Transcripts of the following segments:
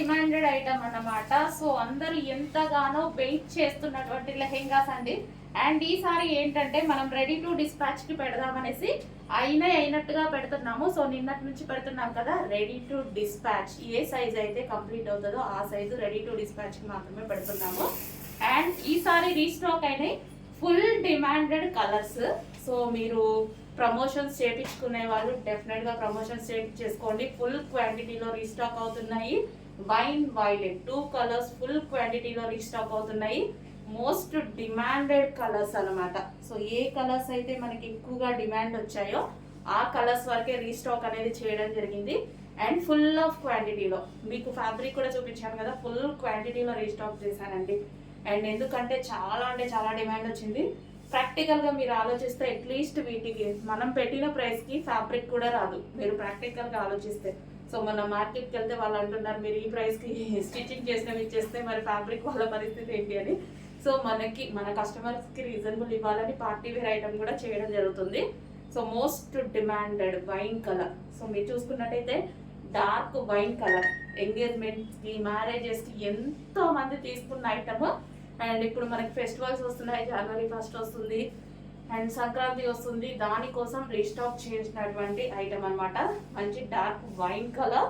Demanded item అన్నమాట. So అందరూ ఎంతగానో వెయిట్ చేస్తున్నటువంటి లెహెంగాస్ అండి. అండ్ ఈసారి ఏంటంటే మనం రెడీ టు డిస్పాచ్ కి పెడదామనేసి అయినట్టుగా పెడుతున్నాము. సో నిన్నటి నుంచి పెడుతున్నాం కదా, ready to dispatch A size అయితే కంప్లీట్ అవుతుందో ఆ సైజు రెడీ టు డిస్పాచ్ కి మాత్రమే పెడుతున్నాము. అండ్ ఈసారి రీస్టాక్ అయినాయి ఫుల్ డిమాండెడ్ కలర్స్. సో మీరు ప్రమోషన్స్ చేయించుకునే వాళ్ళు డెఫినెట్ గా ప్రమోషన్స్ చేసుకోండి. ఫుల్ క్వాంటిటీలో రీస్టాక్ అవుతున్నాయి. వైన్ వైలెట్ 2 కలర్స్ ఫుల్ క్వాంటిటీలో రీస్టాక్ అవుతున్నాయి. మోస్ట్ డిమాండెడ్ కలర్స్ అన్నమాట. సో ఏ కలర్స్ అయితే మనకి ఎక్కువగా డిమాండ్ వచ్చాయో ఆ కలర్స్ వరకే రీస్టాక్ అనేది చేయడం జరిగింది. అండ్ ఫుల్ ఆఫ్ క్వాంటిటీలో మీకు ఫ్యాబ్రిక్ కూడా చూపించాను కదా, ఫుల్ క్వాంటిటీలో రీస్టాక్ చేశానండి. అండ్ ఎందుకంటే చాలా డిమాండ్ వచ్చింది. ప్రాక్టికల్గా మీరు ఆలోచిస్తే అట్లీస్ట్ వీటికి మనం పెట్టిన ప్రైస్కి ఫ్యాబ్రిక్ కూడా రాదు, మీరు ప్రాక్టికల్గా ఆలోచిస్తే. సో మన మార్కెట్కి వెళ్తే వాళ్ళు అంటున్నారు మీరు ఈ ప్రైస్కి స్టిచ్చింగ్ చేసినవి ఇచ్చేస్తే మరి ఫ్యాబ్రిక్ వాళ్ళ పరిస్థితి ఏంటి అని. సో మన కస్టమర్స్కి రీజనబుల్ ఇవ్వాలని పార్టీ వేర్ ఐటమ్ కూడా చేయడం జరుగుతుంది. So most demanded wine colour. So మీరు చూసుకున్నట్టయితే డార్క్ వైన్ కలర్ ఎంగేజ్మెంట్స్కి మ్యారేజెస్కి ఎంతో మంది తీసుకున్న ఐటమ్. అండ్ ఇప్పుడు మనకి ఫెస్టివల్స్ వస్తున్నాయి, జనవరి 1 వస్తుంది అండ్ సంక్రాంతి వస్తుంది, దానికోసం రీస్టాక్ చేసినటువంటి ఐటమ్ అనమాట. మంచి dark wine colour.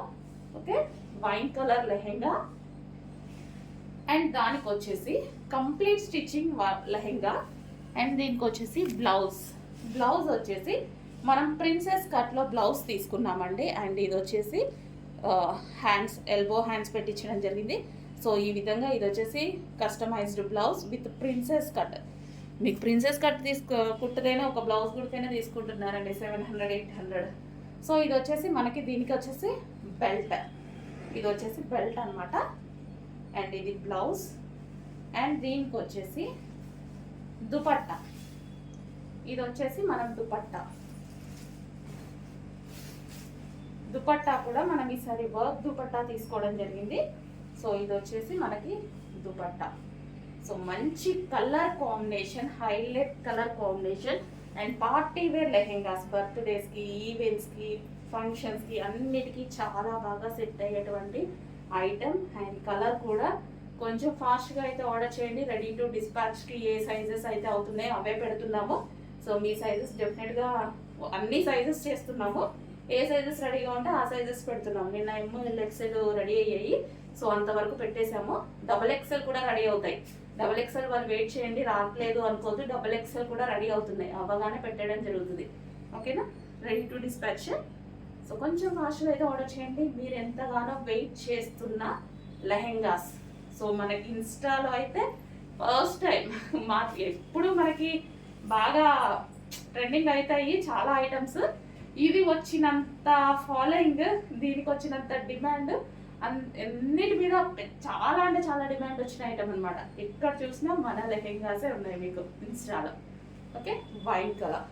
Okay, wine colour lehenga. And దానికి వచ్చేసి కంప్లీట్ స్టిచ్చింగ్ లెహెంగా. అండ్ దీనికి వచ్చేసి బ్లౌజ్ వచ్చేసి మనం ప్రిన్సెస్ కట్లో బ్లౌజ్ తీసుకున్నామండి. అండ్ ఇది వచ్చేసి హ్యాండ్స్ ఎల్బో హ్యాండ్స్ పెట్టించడం జరిగింది. సో ఈ విధంగా ఇది వచ్చేసి customised blouse with princess cut. మీకు ప్రిన్సెస్ కట్ కుట్టదైనా ఒక బ్లౌజ్ కుడితేనే తీసుకుంటున్నారండి 700-800. సో ఇది వచ్చేసి మనకి దీనికి వచ్చేసి బెల్ట్. ఇది వచ్చేసి బెల్ట్ అనమాట. అండ్ ఇది బ్లౌజ్. అండ్ దీనికి వచ్చేసి దుపట్టా. ఇది వచ్చేసి మనం దుపట్టా కూడా మనం ఈసారి వర్క్ దుపట్టా తీసుకోవడం జరిగింది. సో ఇది వచ్చేసి మనకి దుపట్టా. సో మంచి colour combination, highlight colour combination. And party wear lehengas బర్త్డేస్కి, ఈవెంట్స్కి, ఫంక్షన్స్కి అన్నిటికీ చాలా బాగా సెట్ అయ్యేటువంటి ఐటమ్. అండ్ కలర్ కూడా కొంచెం ఫాస్ట్గా అయితే ఆర్డర్ చేయండి. రెడీ టు డిస్పాచ్కి ఏ సైజెస్ అయితే అవుతున్నాయో అవే పెడుతున్నాము. సో మీ సైజెస్ డెఫినెట్గా అన్ని సైజెస్ చేస్తున్నాము. ఏ సైజెస్ రెడీగా ఉంటే ఆ సైజెస్ పెడుతున్నాము. నిన్న ML-XL రెడీ అయ్యాయి. సో అంతవరకు పెట్టేశాము. XXL కూడా రెడీ అవుతాయి. XXL వాళ్ళు వెయిట్ చేయండి, రావట్లేదు అనుకోవద్దు. XXL కూడా రెడీ అవుతున్నాయి, అవ్వగానే పెట్టడం జరుగుతుంది. ఓకేనా, రెడీ టు డిస్పాచ్. సో కొంచెం ఫాస్ట్గా అయితే ఆర్డర్ చేయండి. మీరు ఎంతగానో వెయిట్ చేస్తున్న లెహెంగాస్. సో మనకి ఇన్స్టాలో అయితే ఫస్ట్ టైం ఎప్పుడు మనకి బాగా ట్రెండింగ్ అవుతాయి చాలా ఐటమ్స్. ఇది వచ్చినంత ఫాలోయింగ్, దీనికి వచ్చినంత డిమాండ్, అన్నిటి మీద చాలా అంటే చాలా డిమాండ్ వచ్చిన ఐటమ్ అనమాట. ఎక్కడ చూసినా మన లెహెంగాసే ఉన్నాయి మీకు ఇన్స్టాలో. Okay, white colour.